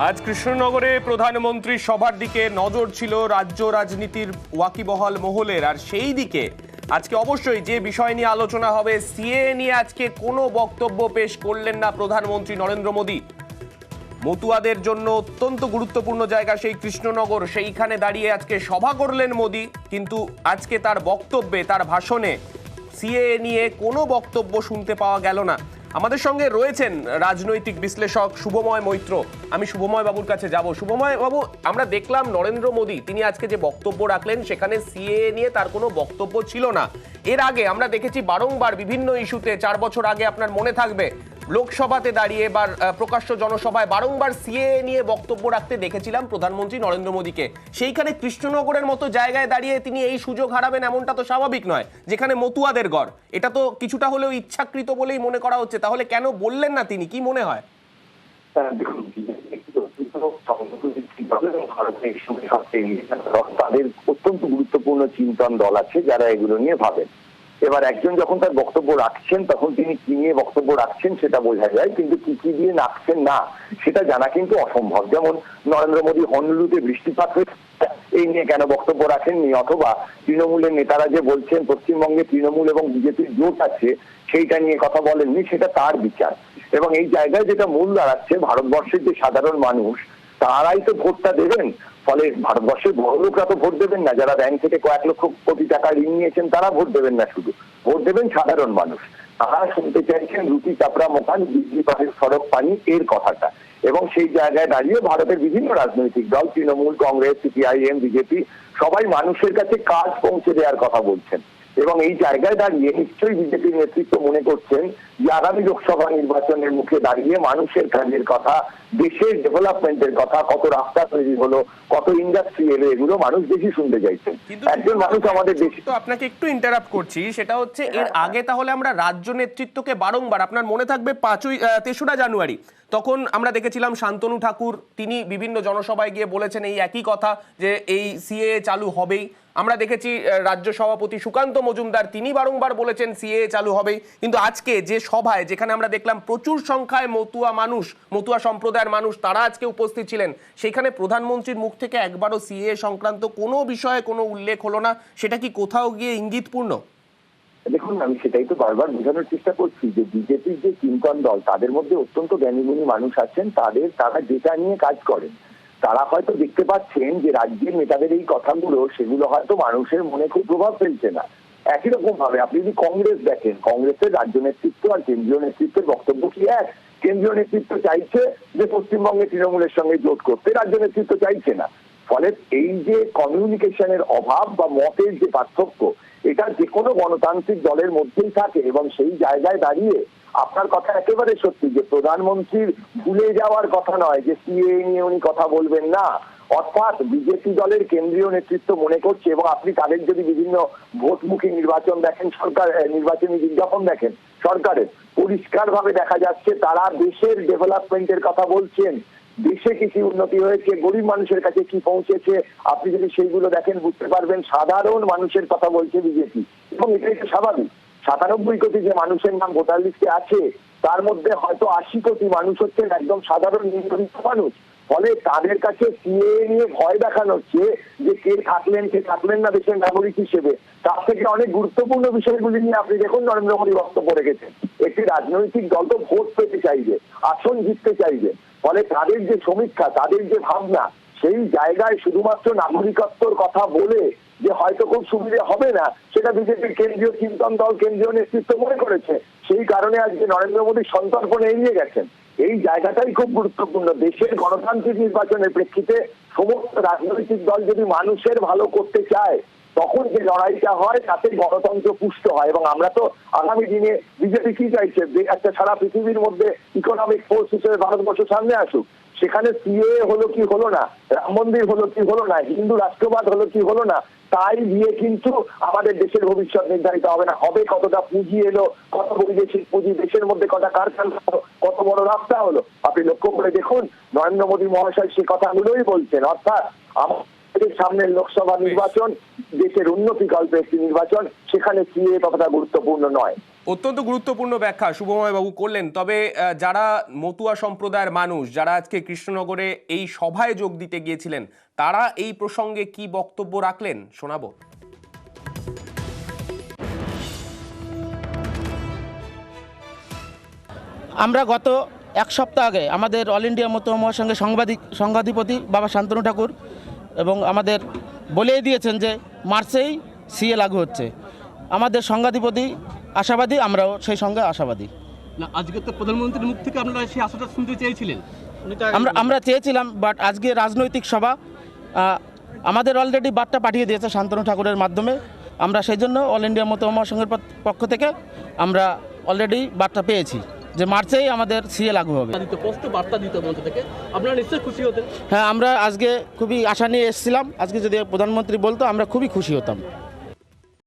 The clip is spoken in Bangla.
আজ কৃষ্ণনগরে প্রধানমন্ত্রীর সভার দিকে নজর ছিল রাজ্য রাজনীতির ওয়াকিবহাল মহলের। আর সেই দিকে আজকে অবশ্যই যে বিষয় নিয়ে আলোচনা হবে, সিএ নিয়ে আজকে কোনো বক্তব্য পেশ করলেন না প্রধানমন্ত্রী নরেন্দ্র মোদী। মতুয়াদের জন্য অত্যন্ত গুরুত্বপূর্ণ জায়গা সেই কৃষ্ণনগর, সেইখানে দাঁড়িয়ে আজকে সভা করলেন মোদী, কিন্তু আজকে তার বক্তব্যে, তার ভাষণে সিএ নিয়ে কোনো বক্তব্য শুনতে পাওয়া গেল না। আমাদের সঙ্গে রয়েছেন রাজনৈতিক বিশ্লেষক শুভময় মৈত্র। আমি শুভময় বাবুর কাছে যাব। শুভময় বাবু, আমরা দেখলাম নরেন্দ্র মোদী তিনি আজকে যে বক্তব্য রাখলেন সেখানে সিএ নিয়ে তার কোনো বক্তব্য ছিল না। এর আগে আমরা দেখেছি বারংবার বিভিন্ন ইস্যুতে, 4 বছর আগে আপনার মনে থাকবে লোকসভাতে দাঁড়িয়ে বা প্রকাশ্য জনসভায় বারংবার সিএ নিয়ে বক্তব্য রাখতে দেখেছিলাম প্রধানমন্ত্রী নরেন্দ্র মোদীকে। সেইখানে কৃষ্ণনগরের মতো জায়গায় দাঁড়িয়ে তিনি এই সুযোগ হারাবেন এমনটা তো স্বাভাবিক নয়, যেখানে মতুয়াদের গড়। এটা তো কিছুটা হলেও ইচ্ছাকৃত বলেই মনে করা হচ্ছে। তাহলে কেন বললেন না তিনি, কি মনে হয়? তাদের অত্যন্ত গুরুত্বপূর্ণ চিন্তন দল আছে যারা এগুলো নিয়ে ভাবেন। এবার একজন যখন তার বক্তব্য রাখছেন তখন তিনি কি নিয়ে বক্তব্য রাখছেন সেটা বোঝা যায়, কিন্তু কি কি দিয়ে রাখছেন না সেটা জানা কিন্তু অসম্ভব। যেমন নরেন্দ্র মোদী হনলুতে বৃষ্টিপাত হয়েছে, এই নিয়ে কেন বক্তব্য রাখেননি, অথবা তৃণমূলের নেতারা যে বলছেন পশ্চিমবঙ্গে তৃণমূল এবং বিজেপির জোট আছে সেইটা নিয়ে কথা বলেননি, সেটা তার বিচার। এবং এই জায়গায় যেটা মূল দাঁড়াচ্ছে, ভারতবর্ষের যে সাধারণ মানুষ তারাই তো ভোটটা দেবেন। ফলে ভারতবর্ষের বড় লোকরা তো ভোট দেবেন না, যারা ব্যাংক থেকে কয়েক লক্ষ কোটি টাকা ঋণ নিয়েছেন তারা ভোট দেবেন না, শুধু ভোট দেবেন সাধারণ মানুষ। তারা শুনতে চাইছেন রুটি চাপড়া মকান, বিজলি পাখির সড়ক পানি এর কথাটা। এবং সেই জায়গায় দাঁড়িয়ে ভারতের বিভিন্ন রাজনৈতিক দল, তৃণমূল, কংগ্রেস, সিপিআইএম, বিজেপি, সবাই মানুষের কাছে কাজ পৌঁছে দেওয়ার কথা বলছেন। এবং এই জায়গায় দাঁড়িয়ে নিশ্চয়ই বিজেপির নেতৃত্ব মনে করছেন যে আগামী লোকসভা নির্বাচনের মুখে দাঁড়িয়ে মানুষের কাজের কথা, দেশের ডেভেলপমেন্টের কথা, কত রাস্তা তৈরি হলো, কত ইন্ডাস্ট্রি এলো, এগুলো মানুষ বেশি শুনতে চাইছেন। একজন মানুষ আমাদের দেশে। তো আপনাকে একটু ইন্টারাপ্ট করছি, সেটা হচ্ছে এর আগে তাহলে আমরা রাজ্য নেতৃত্বকে বারংবার, আপনার মনে থাকবে 3রা জানুয়ারি তখন আমরা দেখেছিলাম শান্তনু ঠাকুর তিনি বিভিন্ন জনসভায় গিয়ে বলেছেন এই একই কথা, যে এই সিএ চালু হবেই। আমরা দেখেছি রাজ্য সভাপতি সুকান্ত মজুমদার তিনি বারংবার বলেছেন সিএ চালু হবেই। কিন্তু আজকে যে সভায়, যেখানে আমরা দেখলাম প্রচুর সংখ্যায় মতুয়া সম্প্রদায়ের মানুষ তারা আজকে উপস্থিত ছিলেন, সেখানে প্রধানমন্ত্রীর মুখ থেকে একবারও সিএ সংক্রান্ত কোনো বিষয়ে কোনো উল্লেখ হলো না। সেটা কি কোথাও গিয়ে ইঙ্গিতপূর্ণ? দেখুন, আমি সেটাই তো বারবার বোঝানোর চেষ্টা করছি যে বিজেপির যে চিন্তন দল তাদের মধ্যে অত্যন্ত জ্ঞানীগুণী মানুষ আছেন। তারা যেটা নিয়ে কাজ করেন, তারা হয়তো দেখতে পাচ্ছেন যে রাজ্যের নেতাদের এই কথাগুলো, সেগুলো হয়তো মানুষের মনে খুব প্রভাব ফেলছে না। একই রকম ভাবে আপনি যদি কংগ্রেস দেখেন, কংগ্রেসের রাজ্য নেতৃত্ব আর কেন্দ্রীয় নেতৃত্বের বক্তব্য কি এক? কেন্দ্রীয় নেতৃত্ব চাইছে যে পশ্চিমবঙ্গে তৃণমূলের সঙ্গে জোট করতে, রাজ্য নেতৃত্ব চাইছে না। ফলে এই যে কমিউনিকেশনের অভাব বা মতের যে পার্থক্য, এটা যে কোনো গণতান্ত্রিক দলের মধ্যেই থাকে। এবং সেই জায়গায় দাঁড়িয়ে আপনার কথা একেবারে সত্যি যে প্রধানমন্ত্রীর ভুলে যাওয়ার কথা নয় যে সিএ নিয়ে উনি কথা বলবেন না। অর্থাৎ বিজেপি দলের কেন্দ্রীয় নেতৃত্ব মনে করছে, এবং আপনি তাদের যদি বিভিন্ন ভোটমুখী নির্বাচন দেখেন, নির্বাচনী বিজ্ঞাপন দেখেন সরকারের, পরিষ্কার ভাবে দেখা যাচ্ছে তারা দেশের ডেভেলপমেন্টের কথা বলছেন, দেশে কি কি উন্নতি হয়েছে, গরিব মানুষের কাছে কি পৌঁছেছে। আপনি যদি সেইগুলো দেখেন বুঝতে পারবেন সাধারণ মানুষের কথা বলছে বিজেপি। এবং এটাই তো স্বাভাবিক। 97 কোটি যে মানুষের নাম ভোটার লিস্টে আছে, তার মধ্যে হয়তো 80 কোটি মানুষ হচ্ছেন একদম সাধারণ নিম্নবিত্ত মানুষ। ফলে তাদের কাছে সিএ নিয়ে ভয় দেখানো হচ্ছে যে কে থাকলেন না দেশের নাগরিক হিসেবে, তার থেকে অনেক গুরুত্বপূর্ণ বিষয়গুলি নিয়ে আপনি দেখুন নরেন্দ্র মোদী বক্তব্য রেখেছেন। একটি রাজনৈতিক দল তো ভোট পেতে চাইবে, আসন জিততে চাইবে। ফলে তাদের যে সমীক্ষা, তাদের যে ভাবনা, সেই জায়গায় শুধুমাত্র নাগরিকত্বর কথা বলে যে হয়তো খুব সুবিধা হবে না, সেটা বিজেপির কেন্দ্রীয় চিন্তন দল, কেন্দ্রীয় নেতৃত্ব মনে করেছে। সেই কারণে আজকে নরেন্দ্র মোদী সন্তর্পণে এড়িয়ে গেছেন। এই জায়গাটাই খুব গুরুত্বপূর্ণ। দেশের গণতান্ত্রিক নির্বাচনের প্রেক্ষিতে সমস্ত রাজনৈতিক দল যদি মানুষের ভালো করতে চায়, তখন যে লড়াইটা হয় তাতে গণতন্ত্র পুষ্ট হয়। এবং আমরা তো আগামী দিনে বিজেপি কি চাইছে, একটা সারা পৃথিবীর মধ্যে ইকোনমিক ফোর্স হিসেবে ভারতবর্ষ সামনে আসুক। সেখানে সিএ হলো কি হলো না, রাম মন্দির হলো কি হলো না, হিন্দু রাষ্ট্রবাদ হলো কি হলো না, তাই দিয়ে কিন্তু আমাদের দেশের ভবিষ্যৎ নির্ধারিত হবে না। হবে কতটা পুঁজি এলো, কত বৈদেশিক পুঁজি, দেশের মধ্যে কটা কারখানা হলো, কত বড় রাস্তা হলো। আপনি লক্ষ্য করে দেখুন নরেন্দ্র মোদী মহাশয় সে কথাগুলোই বলছেন। অর্থাৎ দেশের সামনের লোকসভা নির্বাচন দেশের উন্নতিকল্পে একটি নির্বাচন, সেখানে সিএ ততটা গুরুত্বপূর্ণ নয়। অত্যন্ত গুরুত্বপূর্ণ ব্যাখ্যা শুভময় বাবু করলেন। তবে যারা মতুয়া সম্প্রদায়ের মানুষ, যারা আজকে কৃষ্ণনগরে এই সভায় যোগ দিতে গিয়েছিলেন, তারা এই প্রসঙ্গে কি বক্তব্য রাখলেন শোনাবো। আমরা গত এক সপ্তাহ আগে আমাদের অল ইন্ডিয়া মতুয়া মহাসংঘের সংঘাধিপতি বাবা শান্তনু ঠাকুর এবং আমাদের বলেই দিয়েছেন যে মার্চেই সিএ লাগু হচ্ছে। আমাদের সংঘাধিপতি আশাবাদী, আমরাও সেই সঙ্গে আশাবাদী। না, আজকে তো প্রধানমন্ত্রীর মুখ থেকে আপনারা সেই আশাটা শুনতে চেয়েছিলেন। আমরা চেয়েছিলাম, বাট আজকে রাজনৈতিক সভা আমাদের অলরেডি বার্তা পাঠিয়ে দিয়েছে শান্তনু ঠাকুরের মাধ্যমে। আমরা সেই জন্য অল ইন্ডিয়া মতুয়া মহাসংঘের পক্ষ থেকে আমরা অলরেডি বার্তা পেয়েছি যে মার্চেই আমাদের সিএ লাগু হবে। স্পষ্ট বার্তা দিত মঞ্চ থেকে, আপনারা নিশ্চয়ই খুশি হতেন। হ্যাঁ, আমরা আজকে খুবই আশা নিয়ে এসেছিলাম। আজকে যদি প্রধানমন্ত্রী বলতো আমরা খুবই খুশি হতাম।